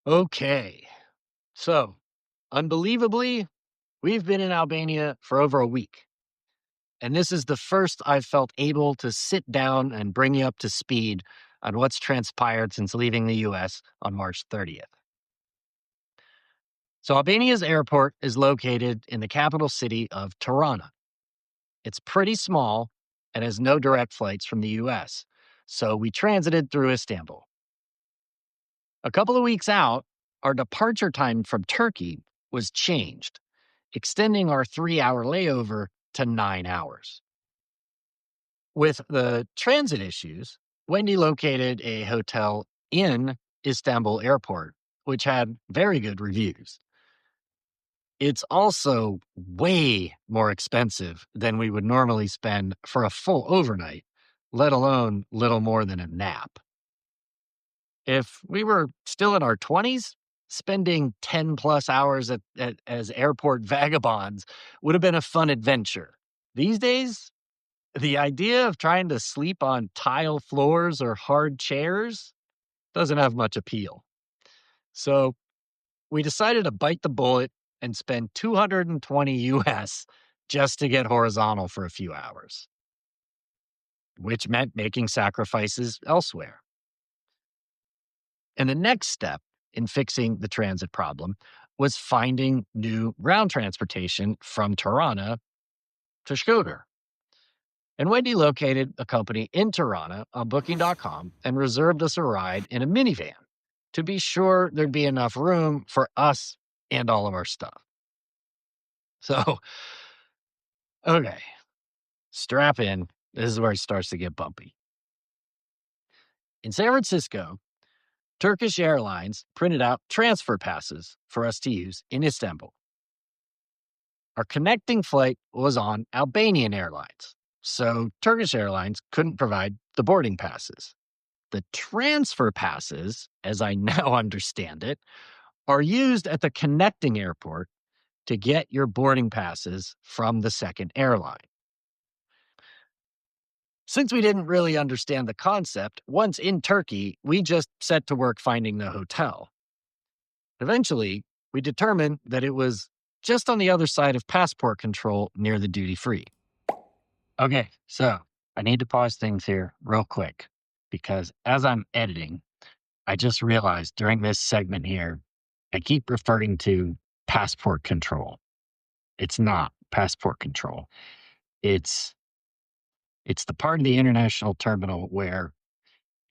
Okay. So, unbelievably, we've been in Albania for over a week. And this is the first I've felt able to sit down and bring you up to speed on what's transpired since leaving the US on March 30th. So, Albania's airport is located in the capital city of Tirana. It's pretty small and has no direct flights from the US. So, we transited through Istanbul. A couple of weeks out, our departure time from Turkey was changed, extending our 3-hour layover to 9 hours. With the transit issues, Wendy located a hotel in Istanbul airport, which had very good reviews. It's also way more expensive than we would normally spend for a full overnight, let alone little more than a nap. If we were still in our 20s, spending 10 plus hours as airport vagabonds would have been a fun adventure. These days, the idea of trying to sleep on tile floors or hard chairs doesn't have much appeal. So we decided to bite the bullet and spend 220 US just to get horizontal for a few hours, which meant making sacrifices elsewhere. And the next step in fixing the transit problem was finding new ground transportation from Tirana to Shkodër. And Wendy located a company in Tirana on booking.com and reserved us a ride in a minivan to be sure there'd be enough room for us and all of our stuff. So, okay, strap in. This is where it starts to get bumpy. In San Francisco, Turkish Airlines printed out transfer passes for us to use in Istanbul. Our connecting flight was on Albanian Airlines, so Turkish Airlines couldn't provide the boarding passes. The transfer passes, as I now understand it, are used at the connecting airport to get your boarding passes from the second airline. Since we didn't really understand the concept, once in Turkey, we just set to work finding the hotel. Eventually, we determined that it was just on the other side of passport control near the duty free. Okay, so I need to pause things here real quick because as I'm editing, I just realized during this segment here, I keep referring to passport control. It's not passport control. It's it's the part of the international terminal where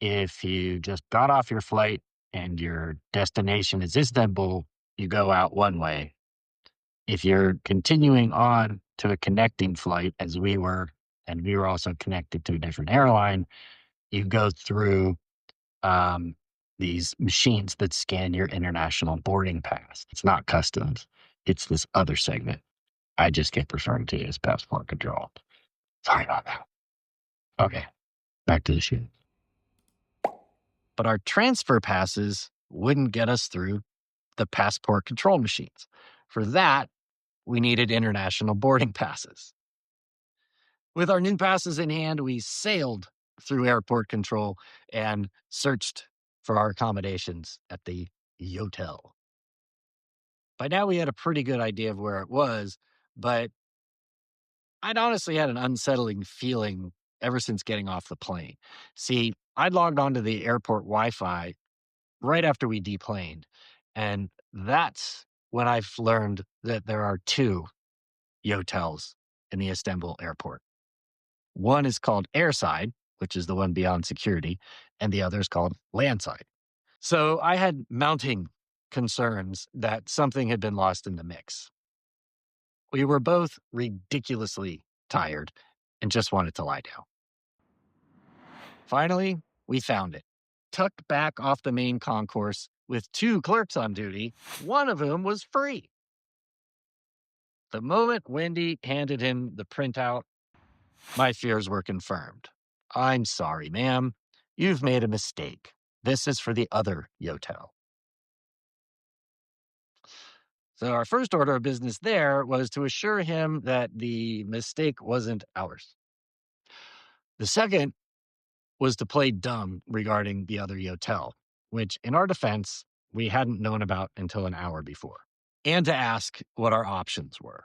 if you just got off your flight and your destination is Istanbul, you go out one way. If you're continuing on to a connecting flight, as we were, and we were also connected to a different airline, you go through um, these machines that scan your international boarding pass. It's not customs, it's this other segment. I just kept referring to it as passport control. Sorry about that. Okay, back to the shit. But our transfer passes wouldn't get us through the passport control machines. For that, we needed international boarding passes. With our new passes in hand, we sailed through airport control and searched for our accommodations at the hotel. By now, we had a pretty good idea of where it was, but I'd honestly had an unsettling feeling ever since getting off the plane. See, I'd logged onto the airport Wi Fi right after we deplaned, and that's when I've learned that there are two hotels in the Istanbul airport. One is called Airside, which is the one beyond security, and the other is called Landside. So I had mounting concerns that something had been lost in the mix. We were both ridiculously tired and just wanted to lie down. Finally, we found it, tucked back off the main concourse with two clerks on duty, one of whom was free. The moment Wendy handed him the printout, my fears were confirmed. I'm sorry, ma'am. You've made a mistake. This is for the other hotel. So our first order of business there was to assure him that the mistake wasn't ours. The second was to play dumb regarding the other hotel, which in our defense, we hadn't known about until an hour before, and to ask what our options were.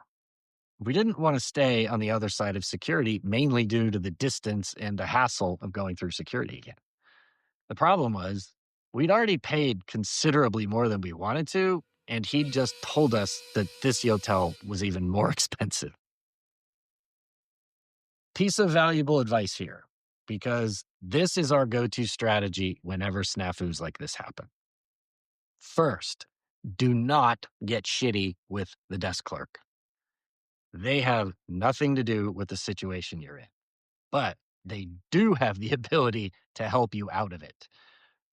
We didn't want to stay on the other side of security, mainly due to the distance and the hassle of going through security again. The problem was we'd already paid considerably more than we wanted to, and he'd just told us that this hotel was even more expensive. Piece of valuable advice here, because this is our go-to strategy whenever snafus like this happen. First, do not get shitty with the desk clerk. They have nothing to do with the situation you're in, but they do have the ability to help you out of it.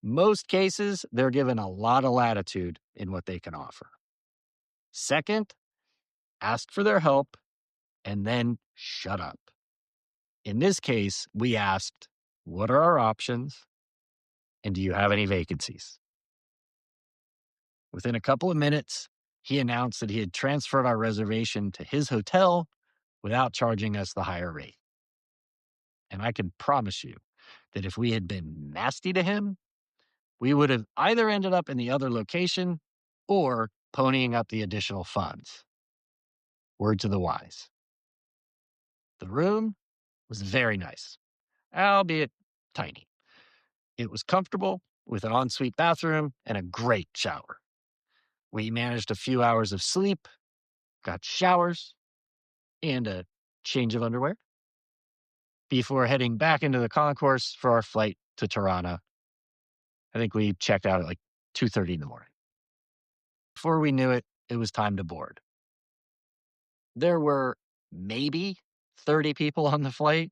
Most cases, they're given a lot of latitude in what they can offer. Second, ask for their help and then shut up. In this case, we asked, what are our options? And do you have any vacancies? Within a couple of minutes, he announced that he had transferred our reservation to his hotel without charging us the higher rate. And I can promise you that if we had been nasty to him, we would have either ended up in the other location or ponying up the additional funds. Word to the wise. The room was very nice, albeit tiny. It was comfortable with an ensuite bathroom and a great shower. We managed a few hours of sleep, got showers, and a change of underwear before heading back into the concourse for our flight to Tirana. I think we checked out at like 2:30 in the morning. Before we knew it, it was time to board. There were maybe 30 people on the flight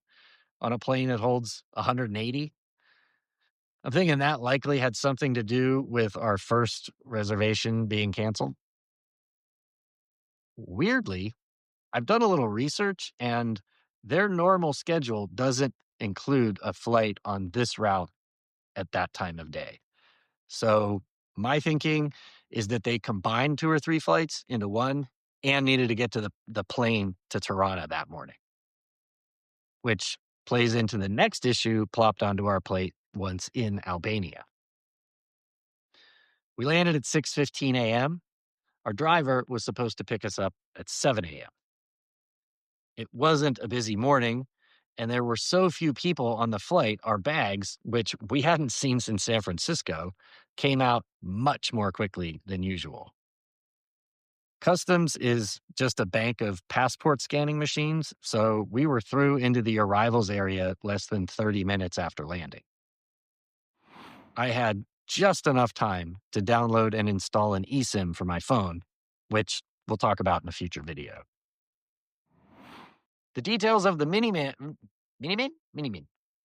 on a plane that holds 180. I'm thinking that likely had something to do with our first reservation being canceled. Weirdly, I've done a little research and their normal schedule doesn't include a flight on this route at that time of day. So my thinking is that they combined 2 or 3 flights into one and needed to get to the plane to Tirana that morning, which plays into the next issue plopped onto our plate once in Albania. We landed at 6:15 a.m. Our driver was supposed to pick us up at 7 a.m. It wasn't a busy morning, and there were so few people on the flight, our bags, which we hadn't seen since San Francisco, came out much more quickly than usual. Customs is just a bank of passport scanning machines, so we were through into the arrivals area less than 30 minutes after landing. I had just enough time to download and install an eSIM for my phone, which we'll talk about in a future video. The details of the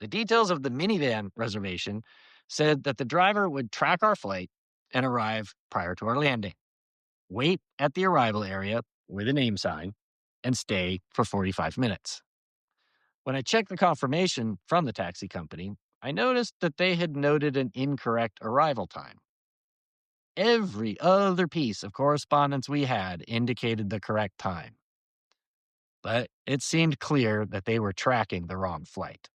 The details of the minivan reservation said that the driver would track our flight and arrive prior to our landing, wait at the arrival area with a name sign, and stay for 45 minutes. When I checked the confirmation from the taxi company, I noticed that they had noted an incorrect arrival time. Every other piece of correspondence we had indicated the correct time. But it seemed clear that they were tracking the wrong flight,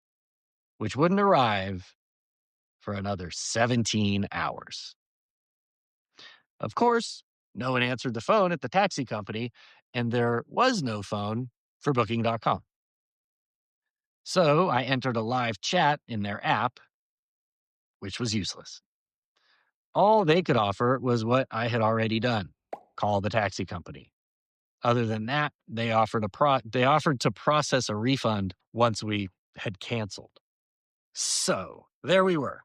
which wouldn't arrive for another 17 hours. Of course, no one answered the phone at the taxi company, and there was no phone for Booking.com. So I entered a live chat in their app, which was useless. All they could offer was what I had already done, call the taxi company. Other than that, they offered to process a refund once we had canceled. So there we were,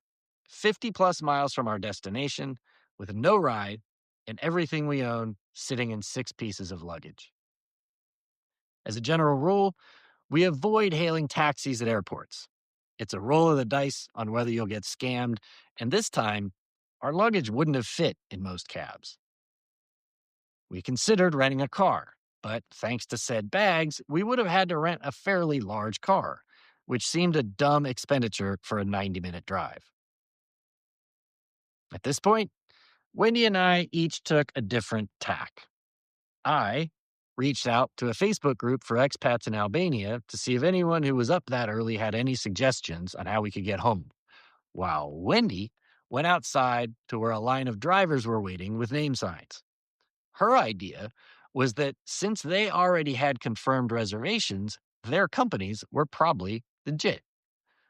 50 plus miles from our destination with no ride and everything we own sitting in 6 pieces of luggage. As a general rule, we avoid hailing taxis at airports. It's a roll of the dice on whether you'll get scammed, and this time, our luggage wouldn't have fit in most cabs. We considered renting a car, but thanks to said bags, we would have had to rent a fairly large car, which seemed a dumb expenditure for a 90-minute drive. At this point, Wendy and I each took a different tack. I reached out to a Facebook group for expats in Albania to see if anyone who was up that early had any suggestions on how we could get home, while Wendy went outside to where a line of drivers were waiting with name signs. Her idea was that since they already had confirmed reservations, their companies were probably legit.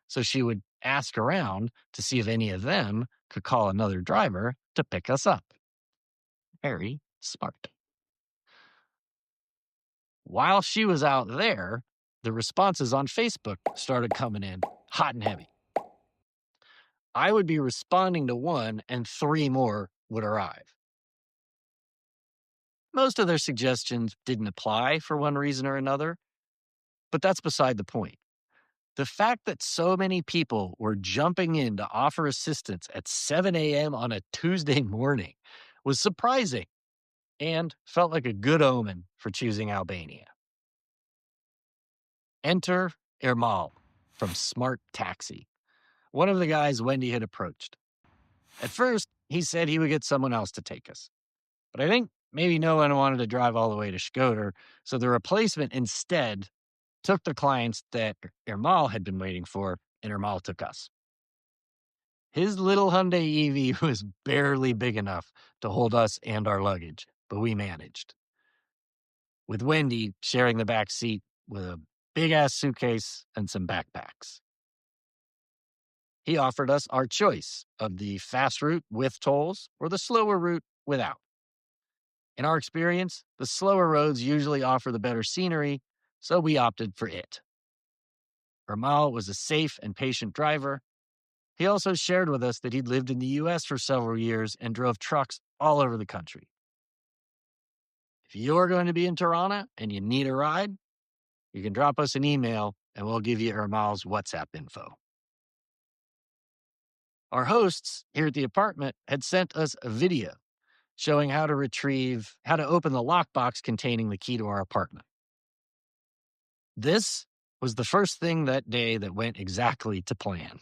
So she would ask around to see if any of them could call another driver to pick us up. Very smart. While she was out there, the responses on Facebook started coming in hot and heavy. I would be responding to one, and three more would arrive. Most of their suggestions didn't apply for one reason or another, but that's beside the point. The fact that so many people were jumping in to offer assistance at 7 a.m. on a Tuesday morning was surprising and felt like a good omen for choosing Albania. Enter Ermal from Smart Taxi, one of the guys Wendy had approached. At first, he said he would get someone else to take us. But I think maybe no one wanted to drive all the way to Shkodër, so the replacement instead took the clients that Ermal had been waiting for, and Ermal took us. His little Hyundai EV was barely big enough to hold us and our luggage, but we managed. With Wendy sharing the back seat with a big-ass suitcase and some backpacks. He offered us our choice of the fast route with tolls or the slower route without. In our experience, the slower roads usually offer the better scenery, so we opted for it. Ermal was a safe and patient driver. He also shared with us that he'd lived in the U.S. for several years and drove trucks all over the country. If you're going to be in Tirana and you need a ride, you can drop us an email and we'll give you Ermal's WhatsApp info. Our hosts here at the apartment had sent us a video showing how to open the lockbox containing the key to our apartment. This was the first thing that day that went exactly to plan.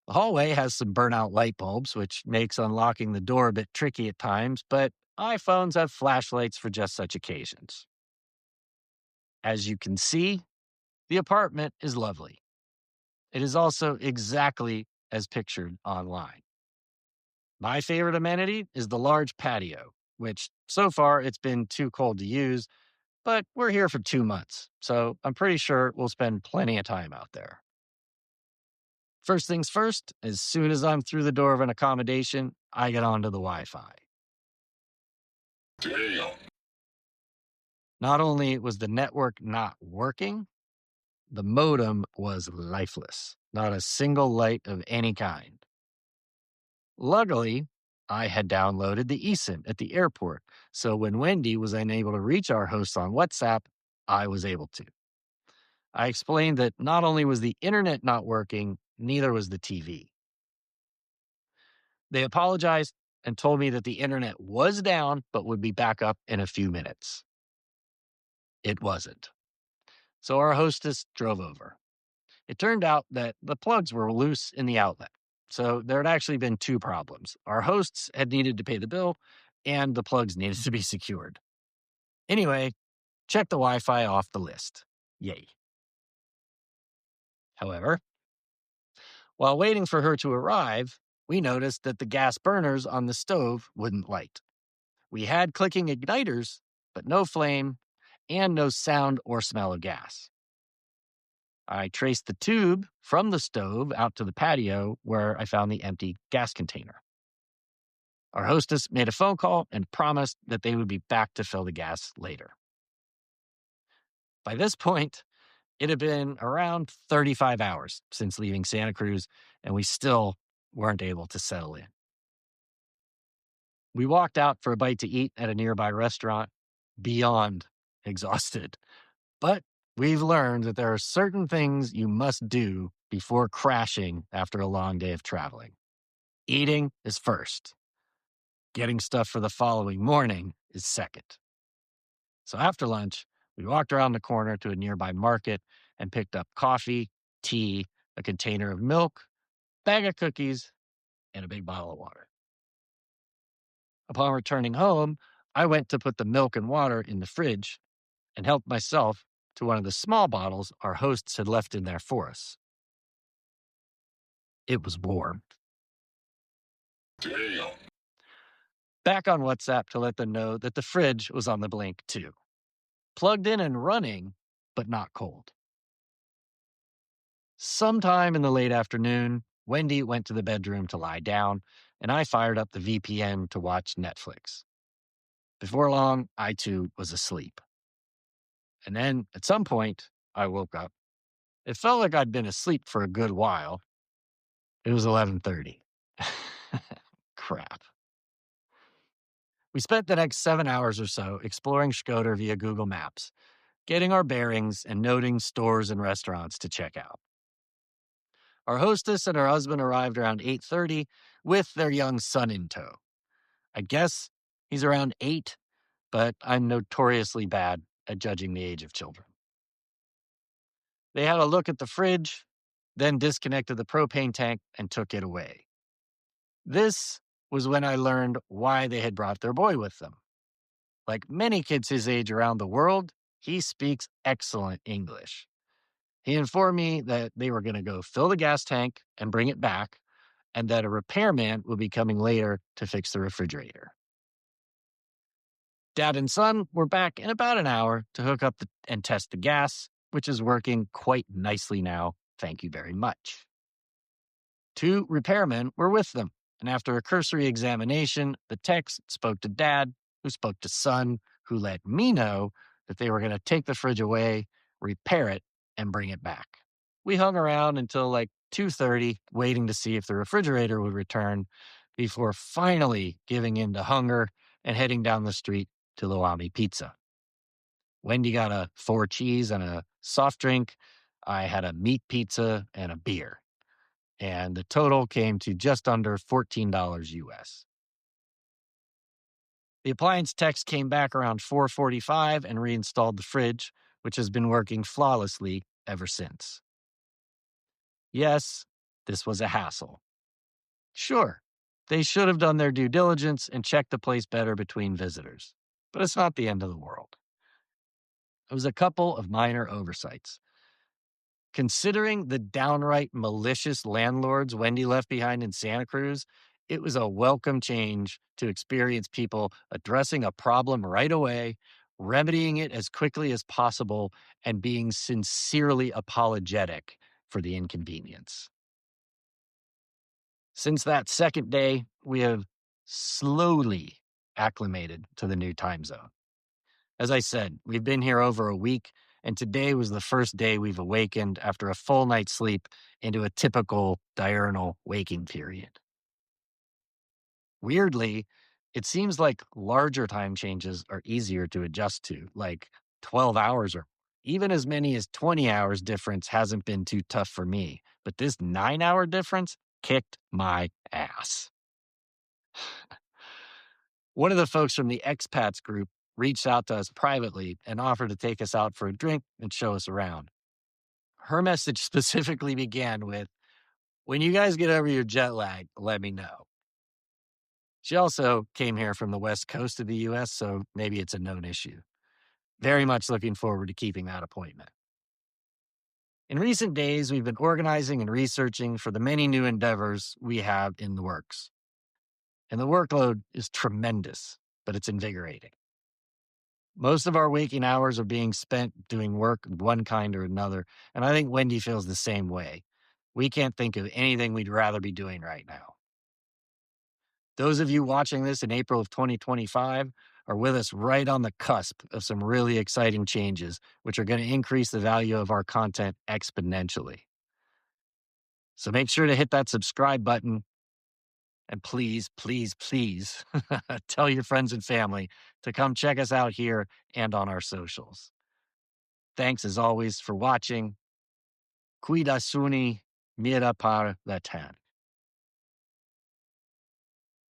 The hallway has some burnout light bulbs, which makes unlocking the door a bit tricky at times, but iPhones have flashlights for just such occasions. As you can see, the apartment is lovely. It is also exactly as pictured online. My favorite amenity is the large patio, which so far it's been too cold to use, but we're here for 2 months, so I'm pretty sure we'll spend plenty of time out there. First things first, as soon as I'm through the door of an accommodation, I get onto the Wi-Fi. Damn. Not only was the network not working, the modem was lifeless. Not a single light of any kind. Luckily, I had downloaded the eSIM at the airport, so when Wendy was unable to reach our hosts on WhatsApp, I was able to. I explained that not only was the internet not working, neither was the TV. They apologized and told me that the internet was down, but would be back up in a few minutes. It wasn't. So our hostess drove over. It turned out that the plugs were loose in the outlet. So there had actually been two problems. Our hosts had needed to pay the bill, and the plugs needed to be secured. Anyway, check the Wi-Fi off the list. Yay. However, while waiting for her to arrive, we noticed that the gas burners on the stove wouldn't light. We had clicking igniters, but no flame and no sound or smell of gas. I traced the tube from the stove out to the patio where I found the empty gas container. Our hostess made a phone call and promised that they would be back to fill the gas later. By this point, it had been around 35 hours since leaving Santa Cruz, and we still weren't able to settle in. We walked out for a bite to eat at a nearby restaurant, beyond exhausted. But we've learned that there are certain things you must do before crashing after a long day of traveling. Eating is first. Getting stuff for the following morning is second. So after lunch, we walked around the corner to a nearby market and picked up coffee, tea, a container of milk, bag of cookies, and a big bottle of water. Upon returning home, I went to put the milk and water in the fridge and helped myself to one of the small bottles our hosts had left in there for us. It was warm. Damn. Back on WhatsApp to let them know that the fridge was on the blink too. Plugged in and running, but not cold. Sometime in the late afternoon, Wendy went to the bedroom to lie down, and I fired up the VPN to watch Netflix. Before long, I too was asleep. And then at some point, I woke up. It felt like I'd been asleep for a good while. It was 11:30. Crap. We spent the next 7 hours or so exploring Shkodër via Google Maps, getting our bearings and noting stores and restaurants to check out. Our hostess and her husband arrived around 8:30 with their young son in tow. I guess he's around 8, but I'm notoriously bad at judging the age of children. They had a look at the fridge, then disconnected the propane tank and took it away. This was when I learned why they had brought their boy with them. Like many kids his age around the world, he speaks excellent English. He informed me that they were going to go fill the gas tank and bring it back, and that a repairman will be coming later to fix the refrigerator. Dad and son were back in about an hour to hook up and test the gas, which is working quite nicely now. Thank you very much. 2 repairmen were with them, and after a cursory examination, the techs spoke to Dad, who spoke to son, who let me know that they were going to take the fridge away, repair it, and bring it back. We hung around until like 2:30, waiting to see if the refrigerator would return before finally giving in to hunger and heading down the street to Loami Pizza. Wendy got a 4 cheese and a soft drink. I had a meat pizza and a beer. And the total came to just under $14 US. The appliance techs came back around 4:45 and reinstalled the fridge, which has been working flawlessly ever since. Yes, this was a hassle. Sure, they should have done their due diligence and checked the place better between visitors, but it's not the end of the world. It was a couple of minor oversights. Considering the downright malicious landlords Wendy left behind in Santa Cruz, it was a welcome change to experience people addressing a problem right away, remedying it as quickly as possible, and being sincerely apologetic for the inconvenience. Since that second day, we have slowly acclimated to the new time zone. As I said, we've been here over a week, and today was the first day we've awakened after a full night's sleep into a typical diurnal waking period. Weirdly, it seems like larger time changes are easier to adjust to, like 12 hours or even as many as 20 hours difference hasn't been too tough for me. But this 9-hour difference kicked my ass. One of the folks from the Expats group reached out to us privately and offered to take us out for a drink and show us around. Her message specifically began with, "When you guys get over your jet lag, let me know." She also came here from the west coast of the US, so maybe it's a known issue. Very much looking forward to keeping that appointment. In recent days, we've been organizing and researching for the many new endeavors we have in the works. And the workload is tremendous, but it's invigorating. Most of our waking hours are being spent doing work of one kind or another, and I think Wendy feels the same way. We can't think of anything we'd rather be doing right now. Those of you watching this in April of 2025 are with us right on the cusp of some really exciting changes, which are going to increase the value of our content exponentially. So make sure to hit that subscribe button. And please, please, please tell your friends and family to come check us out here and on our socials. Thanks as always for watching. Cuidasuni mira par la tan.